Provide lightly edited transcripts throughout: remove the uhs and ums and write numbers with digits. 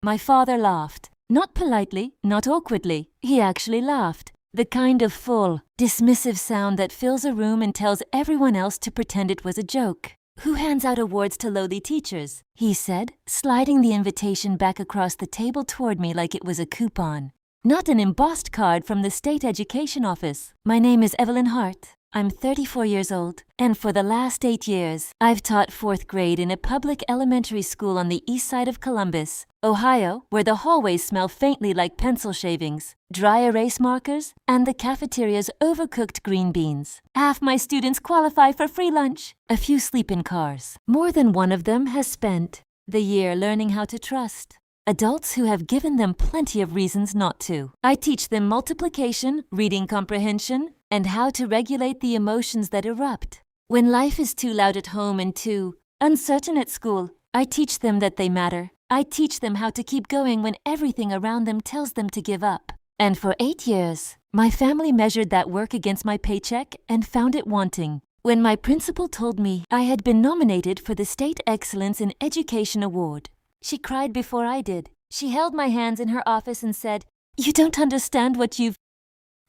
My father laughed. Not politely, not awkwardly. He actually laughed. The kind of full, dismissive sound that fills a room and tells everyone else to pretend it was a joke. "Who hands out awards to lowly teachers?" he said, sliding the invitation back across the table toward me like it was a coupon. "Not an embossed card from the state education office. My name is Evelyn Hart. I'm 34 years old, and for the last 8 years, I've taught 4th grade in a public elementary school on the east side of Columbus, Ohio, where the hallways smell faintly like pencil shavings, dry erase markers, and the cafeteria's overcooked green beans. Half my students qualify for free lunch. A few sleep in cars. More than one of them has spent the year learning how to trust adults who have given them plenty of reasons not to. I teach them multiplication, reading comprehension, and how to regulate the emotions that erupt when life is too loud at home and too uncertain at school. I teach them that they matter. I teach them how to keep going when everything around them tells them to give up. And for 8 years, my family measured that work against my paycheck and found it wanting. When my principal told me I had been nominated for the State Excellence in Education Award, she cried before I did. She held my hands in her office and said, "You don't understand what you've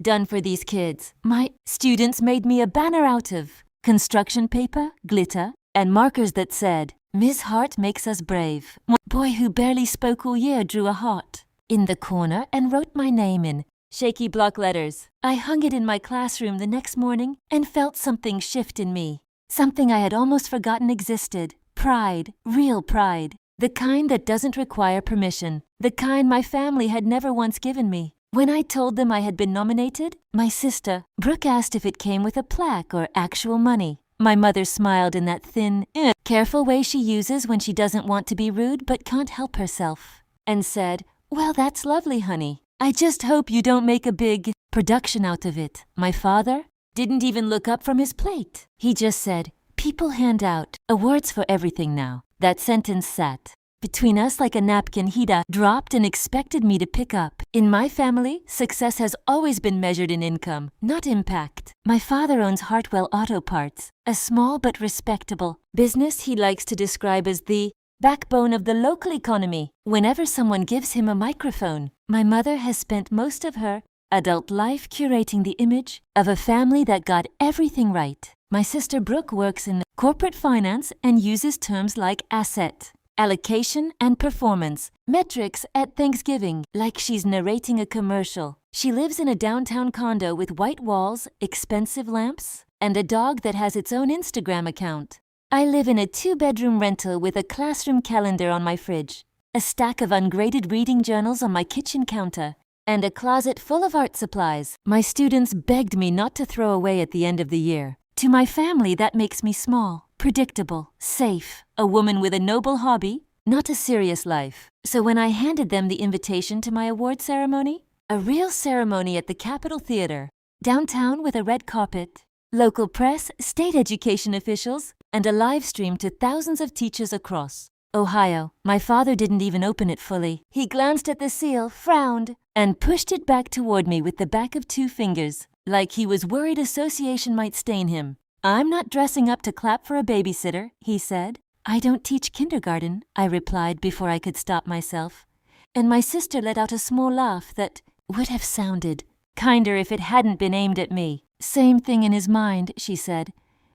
done for these kids." My students made me a banner out of construction paper, glitter, and markers that said, "Ms. Hart makes us brave." My boy who barely spoke all year drew a heart in the corner and wrote my name in shaky block letters. I hung it in my classroom the next morning and felt something shift in me. Something I had almost forgotten existed. Pride, real pride. The kind that doesn't require permission. The kind my family had never once given me. When I told them I had been nominated, my sister, Brooke, asked if it came with a plaque or actual money. My mother smiled in that thin, careful way she uses when she doesn't want to be rude but can't help herself, and said, "Well, that's lovely, honey. I just hope you don't make a big production out of it." My father didn't even look up from his plate. He just said, "People hand out awards for everything now." That sentence sat between us like a napkin he'd dropped and expected me to pick up. In my family, success has always been measured in income, not impact. My father owns Hartwell Auto Parts, a small but respectable business he likes to describe as the backbone of the local economy. Whenever someone gives him a microphone, my mother has spent most of her adult life curating the image of a family that got everything right. My sister Brooke works in corporate finance and uses terms like asset, allocation, and performance metrics at Thanksgiving like she's narrating a commercial. She lives in a downtown condo with white walls, expensive lamps, and a dog that has its own Instagram account. I live in a 2-bedroom rental with a classroom calendar on my fridge, a stack of ungraded reading journals on my kitchen counter, and a closet full of art supplies my students begged me not to throw away at the end of the year. To my family, that makes me small, predictable, safe, a woman with a noble hobby, not a serious life. So when I handed them the invitation to my award ceremony, a real ceremony at the Capitol Theater, downtown with a red carpet, local press, state education officials, and a live stream to thousands of teachers across Ohio, my father didn't even open it fully. He glanced at the seal, frowned, and pushed it back toward me with the back of 2 fingers, like he was worried association might stain him. "I'm not dressing up to clap for a babysitter," he said. "I don't teach kindergarten," I replied before I could stop myself. And my sister let out a small laugh that would have sounded kinder if it hadn't been aimed at me. "Same thing in his mind," she said,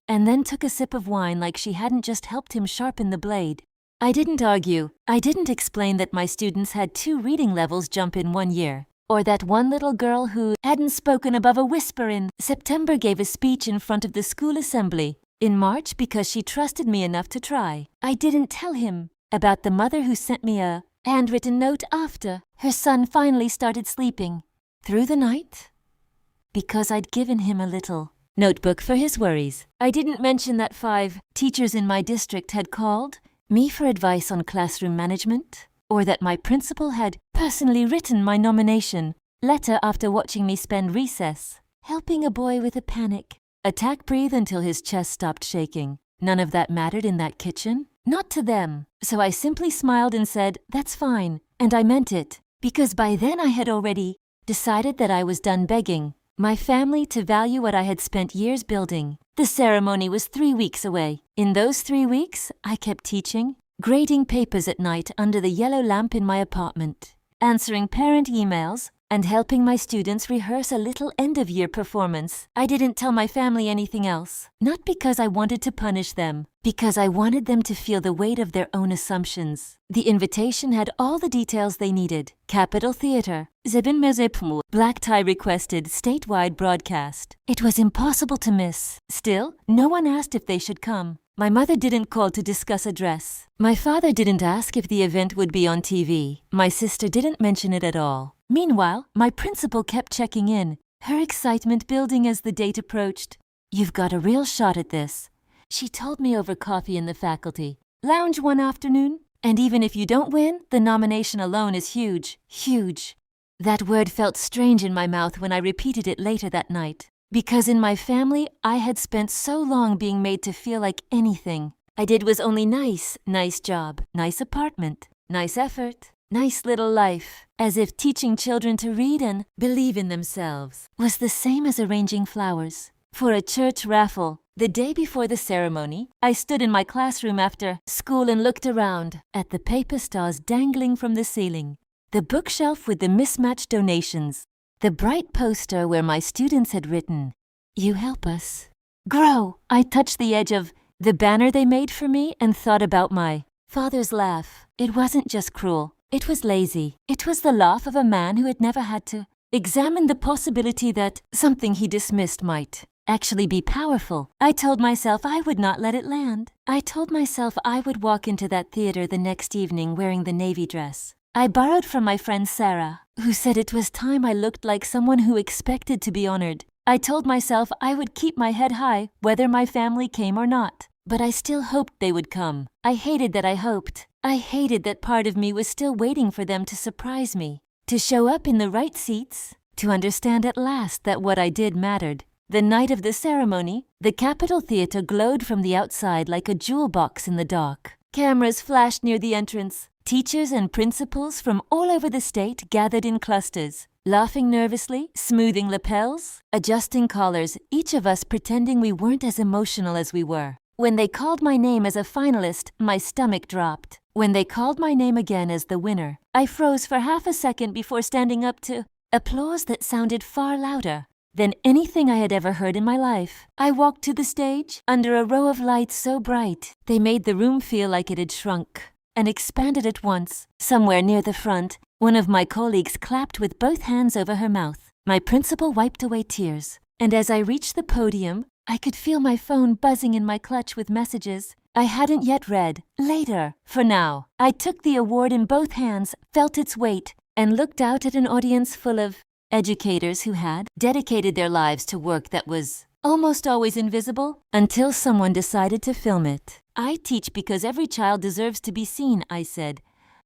and then took a sip of wine like she hadn't just helped him sharpen the blade. I didn't argue. I didn't explain that my students had 2 reading levels jump in 1 year, or that one little girl who hadn't spoken above a whisper in September gave a speech in front of the school assembly in March because she trusted me enough to try. I didn't tell him about the mother who sent me a handwritten note after her son finally started sleeping through the night because I'd given him a little notebook for his worries. I didn't mention that 5 teachers in my district had called me for advice on classroom management, or that my principal had personally written my nomination letter after watching me spend recess helping a boy with a panic attack breathe until his chest stopped shaking. None of that mattered in that kitchen, not to them. So I simply smiled and said, "That's fine," and I meant it, because by then I had already decided that I was done begging my family to value what I had spent years building. The ceremony was 3 weeks away. In those 3 weeks, I kept teaching, grading papers at night under the yellow lamp in my apartment, answering parent emails, and helping my students rehearse a little end-of-year performance. I didn't tell my family anything else, not because I wanted to punish them, because I wanted them to feel the weight of their own assumptions. The invitation had all the details they needed. Capitol Theatre, black tie requested, statewide broadcast. It was impossible to miss. Still, no one asked if they should come. My mother didn't call to discuss a dress. My father didn't ask if the event would be on TV. My sister didn't mention it at all. Meanwhile, my principal kept checking in, her excitement building as the date approached. "You've got a real shot at this," she told me over coffee in the faculty lounge one afternoon. "And even if you don't win, the nomination alone is huge, huge." That word felt strange in my mouth when I repeated it later that night. Because in my family, I had spent so long being made to feel like anything I did was only nice job, nice apartment, nice effort, nice little life, as if teaching children to read and believe in themselves was the same as arranging flowers for a church raffle. The day before the ceremony, I stood in my classroom after school and looked around at the paper stars dangling from the ceiling, the bookshelf with the mismatched donations, the bright poster where my students had written, "You help us grow." I touched the edge of the banner they made for me and thought about my father's laugh. It wasn't just cruel. It was lazy. It was the laugh of a man who had never had to examine the possibility that something he dismissed might actually be powerful. I told myself I would not let it land. I told myself I would walk into that theater the next evening wearing the navy dress I borrowed from my friend Sarah, who said it was time I looked like someone who expected to be honored. I told myself I would keep my head high whether my family came or not. But I still hoped they would come. I hated that I hoped. I hated that part of me was still waiting for them to surprise me, to show up in the right seats, to understand at last that what I did mattered. The night of the ceremony, the Capitol Theatre glowed from the outside like a jewel box in the dark. Cameras flashed near the entrance. Teachers and principals from all over the state gathered in clusters, laughing nervously, smoothing lapels, adjusting collars, each of us pretending we weren't as emotional as we were. When they called my name as a finalist, my stomach dropped. When they called my name again as the winner, I froze for half a second before standing up to applause that sounded far louder than anything I had ever heard in my life. I walked to the stage under a row of lights so bright they made the room feel like it had shrunk and expanded at once. Somewhere near the front, one of my colleagues clapped with both hands over her mouth. My principal wiped away tears, and as I reached the podium, I could feel my phone buzzing in my clutch with messages I hadn't yet read. Later, for now. I took the award in both hands, felt its weight, and looked out at an audience full of educators who had dedicated their lives to work that was almost always invisible until someone decided to film it. "I teach because every child deserves to be seen," I said,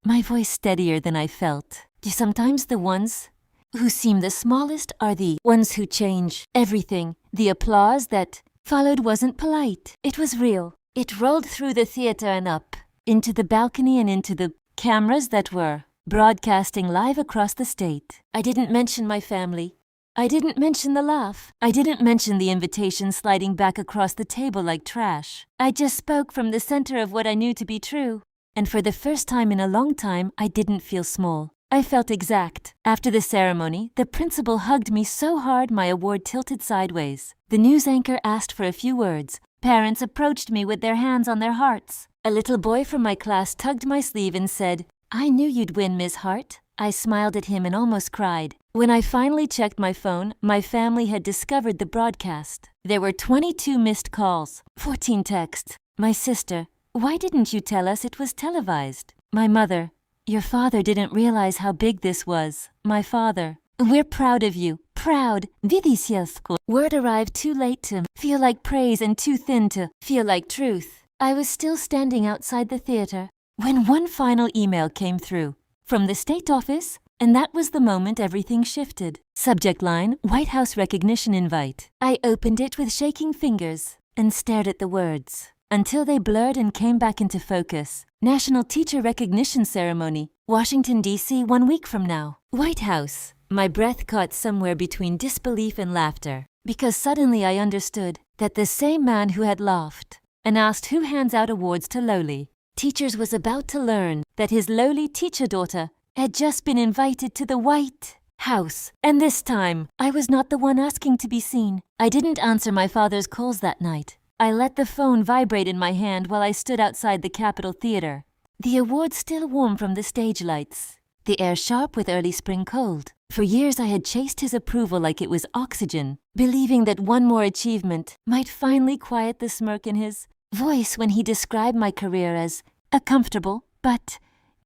my voice steadier than I felt. Sometimes the ones who seem the smallest are the ones who change everything. The applause that followed wasn't polite. It was real. It rolled through the theater and up, into the balcony and into the cameras that were broadcasting live across the state. I didn't mention my family. I didn't mention the laugh. I didn't mention the invitation sliding back across the table like trash. I just spoke from the center of what I knew to be true. And for the first time in a long time, I didn't feel small. I felt exact. After the ceremony, the principal hugged me so hard my award tilted sideways. The news anchor asked for a few words. Parents approached me with their hands on their hearts. A little boy from my class tugged my sleeve and said, "I knew you'd win, Miss Hart." I smiled at him and almost cried. When I finally checked my phone, my family had discovered the broadcast. There were 22 missed calls, 14 texts. My sister, "Why didn't you tell us it was televised?" My mother, "Your father didn't realize how big this was." My father, "We're proud of you. Proud. Vidiciasko." Word arrived too late to feel like praise and too thin to feel like truth. I was still standing outside the theater when one final email came through from the state office, and that was the moment everything shifted. Subject line, White House recognition invite. I opened it with shaking fingers and stared at the words until they blurred and came back into focus. National Teacher Recognition Ceremony, Washington, D.C. 1 week from now. White House. My breath caught somewhere between disbelief and laughter, because suddenly I understood that the same man who had laughed and asked who hands out awards to lowly Teachers was about to learn that his lowly teacher daughter had just been invited to the White House. And this time, I was not the one asking to be seen. I didn't answer my father's calls that night. I let the phone vibrate in my hand while I stood outside the Capitol Theater. The award still warm from the stage lights. The air sharp with early spring cold. For years I had chased his approval like it was oxygen, believing that one more achievement might finally quiet the smirk in his voice when he described my career as a comfortable, but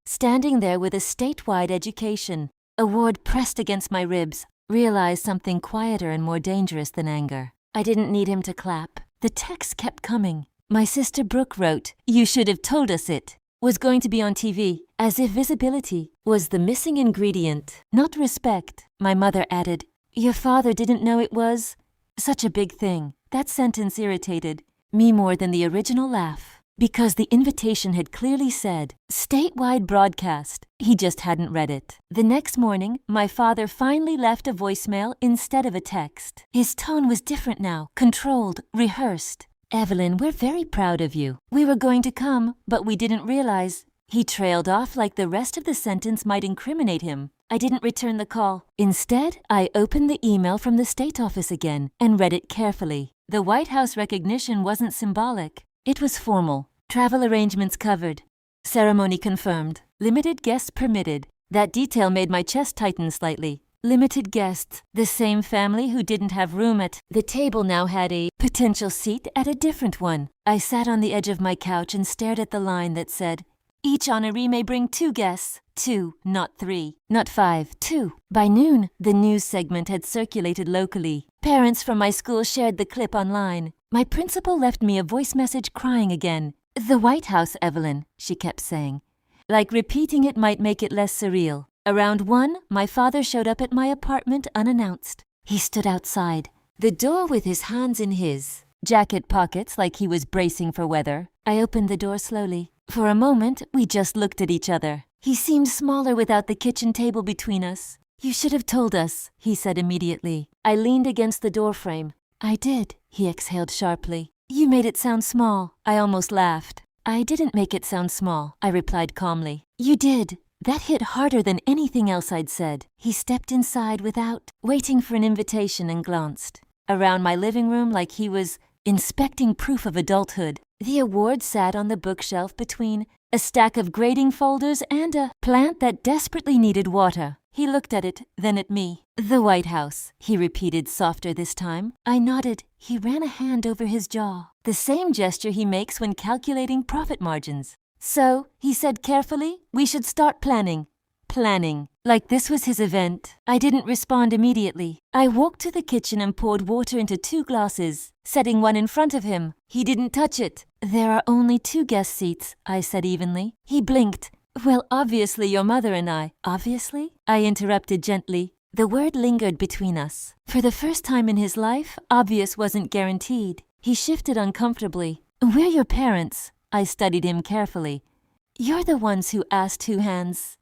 standing there with a statewide education award pressed against my ribs, realized something quieter and more dangerous than anger. I didn't need him to clap. The text kept coming. My sister Brooke wrote, "You should have told us it was going to be on TV," as if visibility was the missing ingredient, not respect. My mother added, "Your father didn't know it was such a big thing." That sentence irritated me more than the original laugh, because the invitation had clearly said, statewide broadcast. He just hadn't read it. The next morning, my father finally left a voicemail instead of a text. His tone was different now, controlled, rehearsed. "Evelyn, we're very proud of you. We were going to come, but we didn't realize." He trailed off like the rest of the sentence might incriminate him. I didn't return the call. Instead, I opened the email from the state office again and read it carefully. The White House recognition wasn't symbolic. It was formal. Travel arrangements covered. Ceremony confirmed. Limited guests permitted. That detail made my chest tighten slightly. Limited guests. The same family who didn't have room at the table now had a potential seat at a different one. I sat on the edge of my couch and stared at the line that said, "Each honoree may bring 2 guests. 2, not 3, not 5, 2. By noon, the news segment had circulated locally. Parents from my school shared the clip online. My principal left me a voice message crying again. "The White House, Evelyn," she kept saying. Like repeating it might make it less surreal. Around 1, my father showed up at my apartment unannounced. He stood outside, the door with his hands in his jacket pockets like he was bracing for weather. I opened the door slowly. For a moment, we just looked at each other. He seemed smaller without the kitchen table between us. "You should have told us," he said immediately. I leaned against the doorframe. "I did," he exhaled sharply. "You made it sound small." I almost laughed. "I didn't make it sound small," I replied calmly. "You did." That hit harder than anything else I'd said. He stepped inside without waiting for an invitation and glanced around my living room like he was inspecting proof of adulthood. The award sat on the bookshelf between a stack of grading folders and a plant that desperately needed water. He looked at it, then at me. "The White House," he repeated softer this time. I nodded. He ran a hand over his jaw, the same gesture he makes when calculating profit margins. "So," he said carefully, "we should start planning." Planning. Like this was his event. I didn't respond immediately. I walked to the kitchen and poured water into 2 glasses, setting one in front of him. He didn't touch it. "There are only 2 guest seats," I said evenly. He blinked. "Well, obviously your mother and I." "Obviously?" I interrupted gently. The word lingered between us. For the first time in his life, obvious wasn't guaranteed. He shifted uncomfortably. "We're your parents." I studied him carefully. "You're the ones who asked 2 hands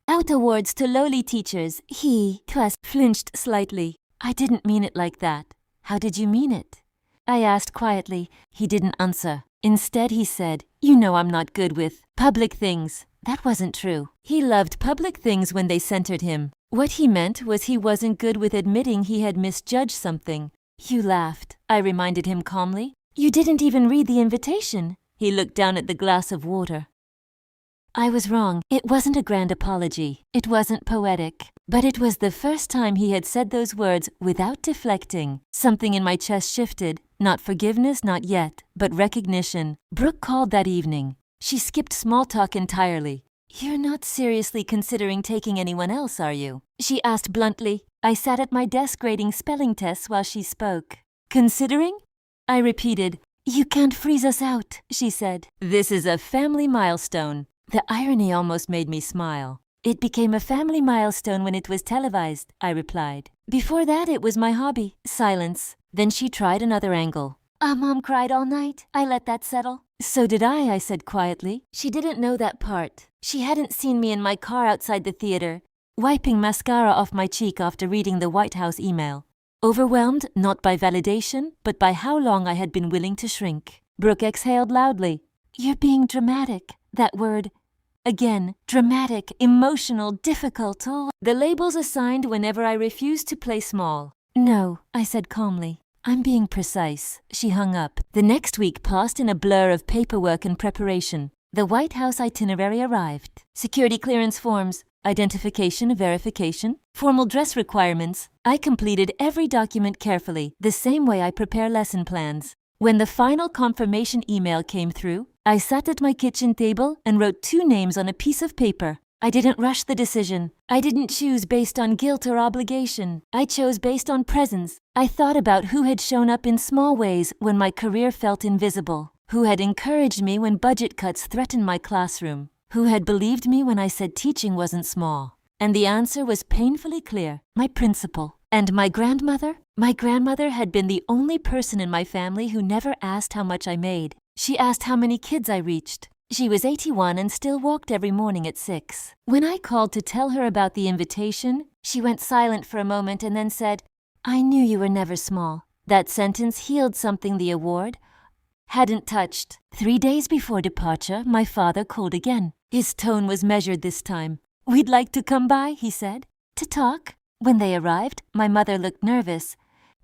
out awards to lowly teachers." He flinched slightly. "I didn't mean it like that." "How did you mean it?" I asked quietly. He didn't answer. Instead he said, "You know I'm not good with public things." That wasn't true. He loved public things when they centered him. What he meant was he wasn't good with admitting he had misjudged something. "You laughed," I reminded him calmly. "You didn't even read the invitation." He looked down at the glass of water. I was wrong. It wasn't a grand apology. It wasn't poetic. But it was the first time he had said those words without deflecting. Something in my chest shifted. Not forgiveness, not yet, but recognition. Brooke called that evening. She skipped small talk entirely. "You're not seriously considering taking anyone else, are you?" she asked bluntly. I sat at my desk grading spelling tests while she spoke. "Considering?" I repeated. "You can't freeze us out," she said. "This is a family milestone." The irony almost made me smile. "It became a family milestone when it was televised," I replied. "Before that, it was my hobby." Silence. Then she tried another angle. Mom cried all night. I let that settle." "So did I said quietly. She didn't know that part. She hadn't seen me in my car outside the theater, wiping mascara off my cheek after reading the White House email. Overwhelmed, not by validation, but by how long I had been willing to shrink. Brooke exhaled loudly. "You're being dramatic. That word. Again, dramatic, emotional, difficult, oh, the labels assigned whenever I refused to play small. No, I said calmly. I'm being precise. She hung up. The next week passed in a blur of paperwork and preparation. The White House itinerary arrived. Security clearance forms, identification, verification, formal dress requirements. I completed every document carefully, the same way I prepare lesson plans. When the final confirmation email came through, I sat at my kitchen table and wrote 2 names on a piece of paper. I didn't rush the decision. I didn't choose based on guilt or obligation. I chose based on presence. I thought about who had shown up in small ways when my career felt invisible, who had encouraged me when budget cuts threatened my classroom, who had believed me when I said teaching wasn't small. And the answer was painfully clear: my principal. And my grandmother? My grandmother had been the only person in my family who never asked how much I made. She asked how many kids I reached. She was 81 and still walked every morning at 6. When I called to tell her about the invitation, she went silent for a moment and then said, "I knew you were never small." That sentence healed something the award hadn't touched. 3 days before departure, my father called again. His tone was measured this time. "We'd like to come by," he said, "to talk." When they arrived, my mother looked nervous,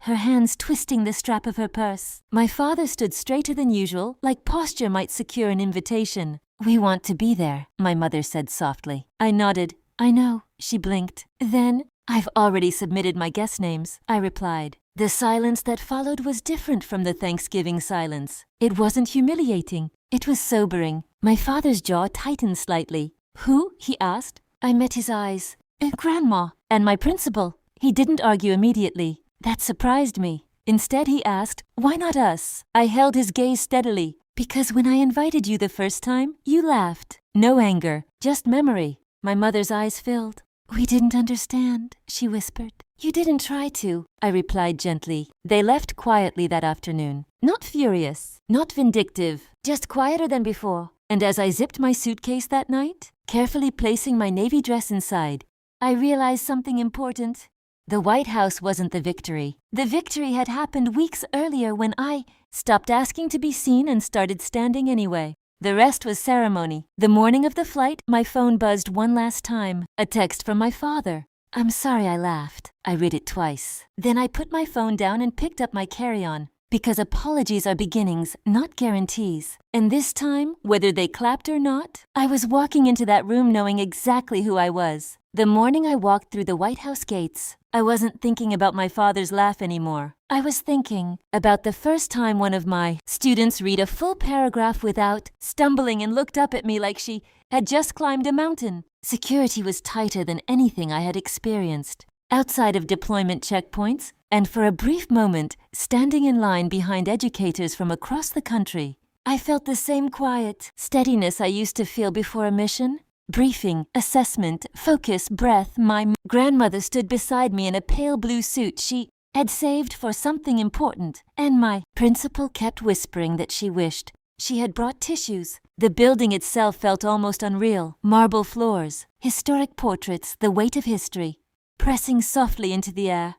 her hands twisting the strap of her purse. My father stood straighter than usual, like posture might secure an invitation. "We want to be there," my mother said softly. I nodded. "I know," she blinked. Then, "I've already submitted my guest names," I replied. The silence that followed was different from the Thanksgiving silence. It wasn't humiliating. It was sobering. My father's jaw tightened slightly. "Who?" he asked. I met his eyes. "Grandma." "And my principal." He didn't argue immediately. That surprised me. Instead, he asked, "Why not us?" I held his gaze steadily. "Because when I invited you the first time, you laughed." No anger, just memory. My mother's eyes filled. "We didn't understand," she whispered. "You didn't try to," I replied gently. They left quietly that afternoon. Not furious, not vindictive, just quieter than before. And as I zipped my suitcase that night, carefully placing my navy dress inside, I realized something important. The White House wasn't the victory. The victory had happened weeks earlier when I stopped asking to be seen and started standing anyway. The rest was ceremony. The morning of the flight, my phone buzzed one last time. A text from my father. "I'm sorry I laughed." I read it twice. Then I put my phone down and picked up my carry-on. Because apologies are beginnings, not guarantees. And this time, whether they clapped or not, I was walking into that room knowing exactly who I was. The morning I walked through the White House gates, I wasn't thinking about my father's laugh anymore. I was thinking about the first time one of my students read a full paragraph without stumbling and looked up at me like she had just climbed a mountain. Security was tighter than anything I had experienced. Outside of deployment checkpoints, and for a brief moment, standing in line behind educators from across the country, I felt the same quiet steadiness I used to feel before a mission. Briefing, assessment, focus, breath. My grandmother stood beside me in a pale blue suit she had saved for something important, and my principal kept whispering that she wished she had brought tissues. The building itself felt almost unreal. Marble floors, historic portraits, the weight of history, pressing softly into the air.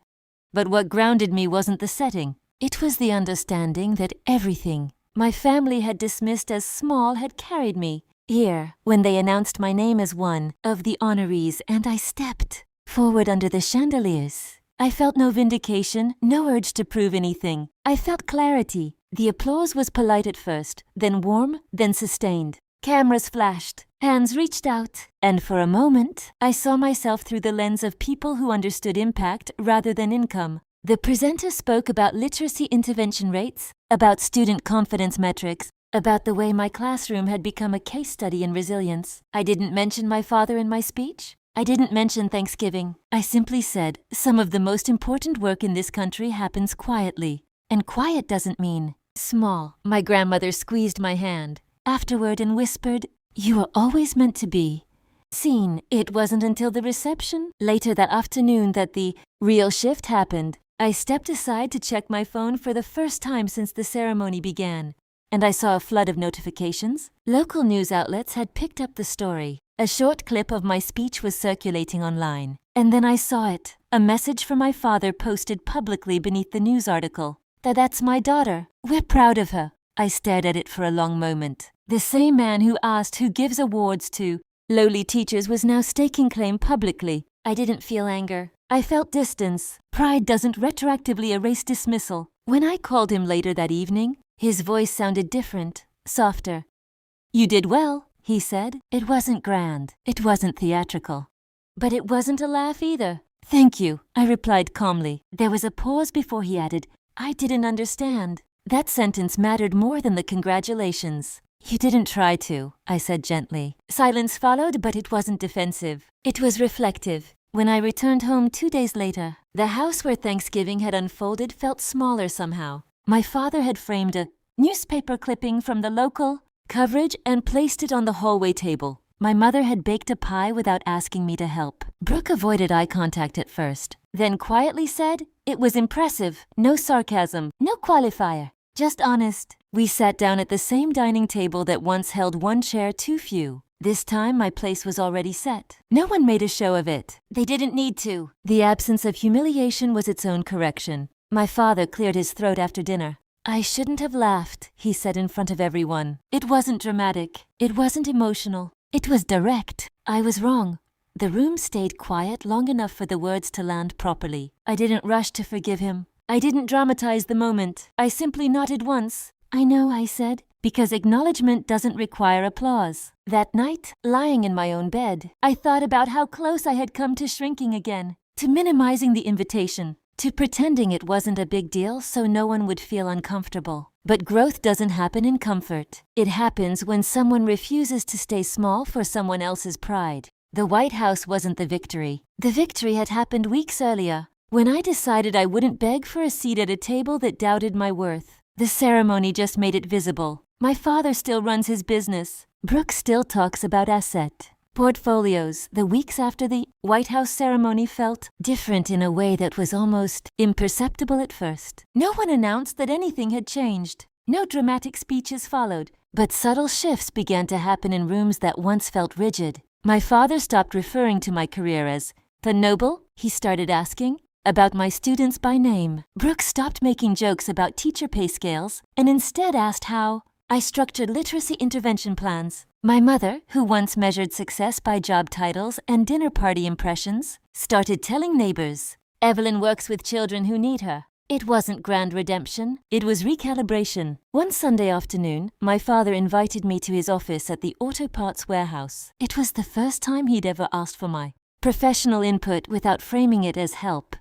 But what grounded me wasn't the setting. It was the understanding that everything my family had dismissed as small had carried me here when they announced my name as one of the honorees, and I stepped forward under the chandeliers. I felt no vindication, no urge to prove anything. I felt clarity. The applause was polite at first, then warm, then sustained. Cameras flashed, hands reached out, and for a moment, I saw myself through the lens of people who understood impact rather than income. The presenter spoke about literacy intervention rates, about student confidence metrics, about the way my classroom had become a case study in resilience. I didn't mention my father in my speech. I didn't mention Thanksgiving. I simply said, some of the most important work in this country happens quietly. And quiet doesn't mean small. My grandmother squeezed my hand afterward and whispered, "You are always meant to be seen." It wasn't until the reception later that afternoon that the real shift happened. I stepped aside to check my phone for the first time since the ceremony began, and I saw a flood of notifications. Local news outlets had picked up the story. A short clip of my speech was circulating online. And then I saw it, a message from my father posted publicly beneath the news article. That's my daughter. We're proud of her. I stared at it for a long moment. The same man who asked who gives awards to lowly teachers was now staking claim publicly. I didn't feel anger. I felt distance. Pride doesn't retroactively erase dismissal. When I called him later that evening, his voice sounded different, softer. "You did well," he said. It wasn't grand. It wasn't theatrical. But it wasn't a laugh either. "Thank you," I replied calmly. There was a pause before he added, "I didn't understand." That sentence mattered more than the congratulations. "You didn't try to," I said gently. Silence followed, but it wasn't defensive. It was reflective. When I returned home 2 days later, the house where Thanksgiving had unfolded felt smaller somehow. My father had framed a newspaper clipping from the local coverage and placed it on the hallway table. My mother had baked a pie without asking me to help. Brooke avoided eye contact at first, then quietly said, "It was impressive. No sarcasm, no qualifier, just honest." We sat down at the same dining table that once held one chair too few. This time my place was already set. No one made a show of it. They didn't need to. The absence of humiliation was its own correction. My father cleared his throat after dinner. "I shouldn't have laughed," he said in front of everyone. "It wasn't dramatic. It wasn't emotional. It was direct. I was wrong." The room stayed quiet long enough for the words to land properly. I didn't rush to forgive him. I didn't dramatize the moment. I simply nodded once. "I know," I said, because acknowledgement doesn't require applause. That night, lying in my own bed, I thought about how close I had come to shrinking again, to minimizing the invitation, to pretending it wasn't a big deal so no one would feel uncomfortable. But growth doesn't happen in comfort. It happens when someone refuses to stay small for someone else's pride. The White House wasn't the victory. The victory had happened weeks earlier, when I decided I wouldn't beg for a seat at a table that doubted my worth. The ceremony just made it visible. My father still runs his business. Brooke still talks about asset portfolios. The weeks after the White House ceremony felt different in a way that was almost imperceptible at first. No one announced that anything had changed. No dramatic speeches followed, but subtle shifts began to happen in rooms that once felt rigid. My father stopped referring to my career as the noble. He started asking about my students by name. Brooke stopped making jokes about teacher pay scales and instead asked how I structured literacy intervention plans. My mother, who once measured success by job titles and dinner party impressions, started telling neighbors, "Evelyn works with children who need her." It wasn't grand redemption, it was recalibration. One Sunday afternoon, my father invited me to his office at the auto parts warehouse. It was the first time he'd ever asked for my professional input without framing it as help.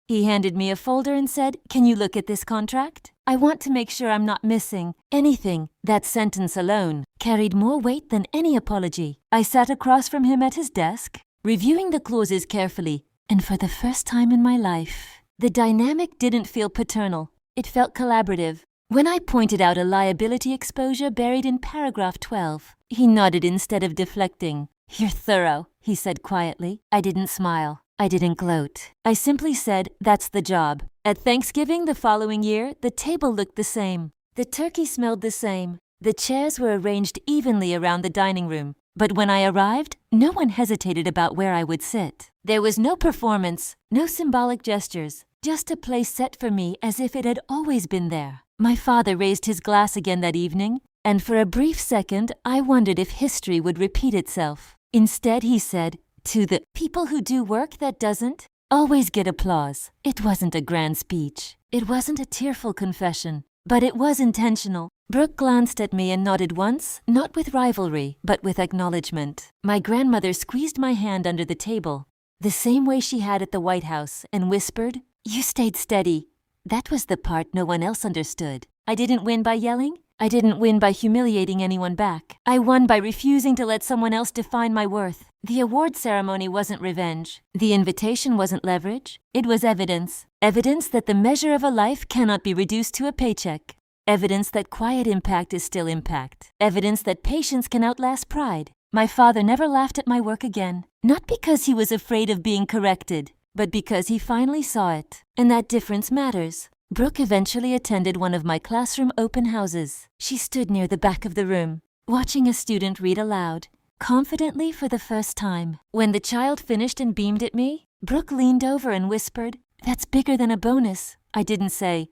He handed me a folder and said, "Can you look at this contract? I want to make sure I'm not missing anything." That sentence alone carried more weight than any apology. I sat across from him at his desk, reviewing the clauses carefully, and for the first time in my life, the dynamic didn't feel paternal. It felt collaborative. When I pointed out a liability exposure buried in paragraph 12, he nodded instead of deflecting. "You're thorough," he said quietly. I didn't smile. I didn't gloat. I simply said, "That's the job." At Thanksgiving the following year, the table looked the same. The turkey smelled the same. The chairs were arranged evenly around the dining room. But when I arrived, no one hesitated about where I would sit. There was no performance, no symbolic gestures, just a place set for me as if it had always been there. My father raised his glass again that evening, and for a brief second I wondered if history would repeat itself. Instead, he said, "To the people who do work that doesn't always get applause." It wasn't a grand speech. It wasn't a tearful confession. But it was intentional. Brooke glanced at me and nodded once, not with rivalry, but with acknowledgement. My grandmother squeezed my hand under the table, the same way she had at the White House, and whispered, "You stayed steady." That was the part no one else understood. I didn't win by yelling. I didn't win by humiliating anyone back. I won by refusing to let someone else define my worth. The award ceremony wasn't revenge. The invitation wasn't leverage. It was evidence. Evidence that the measure of a life cannot be reduced to a paycheck. Evidence that quiet impact is still impact. Evidence that patience can outlast pride. My father never laughed at my work again. Not because he was afraid of being corrected, but because he finally saw it. And that difference matters. Brooke eventually attended one of my classroom open houses. She stood near the back of the room, watching a student read aloud, confidently for the first time. When the child finished and beamed at me, Brooke leaned over and whispered, "That's bigger than a bonus." I didn't say,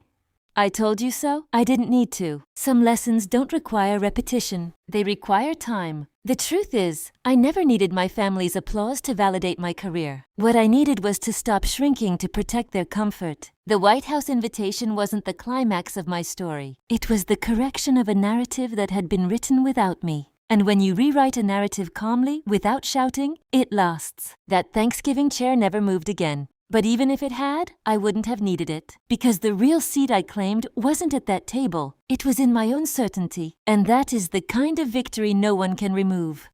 I told you so? I didn't need to. Some lessons don't require repetition. They require time. The truth is, I never needed my family's applause to validate my career. What I needed was to stop shrinking to protect their comfort. The White House invitation wasn't the climax of my story. It was the correction of a narrative that had been written without me. And when you rewrite a narrative calmly, without shouting, it lasts. That Thanksgiving chair never moved again. But even if it had, I wouldn't have needed it. Because the real seat I claimed wasn't at that table. It was in my own certainty. And that is the kind of victory no one can remove.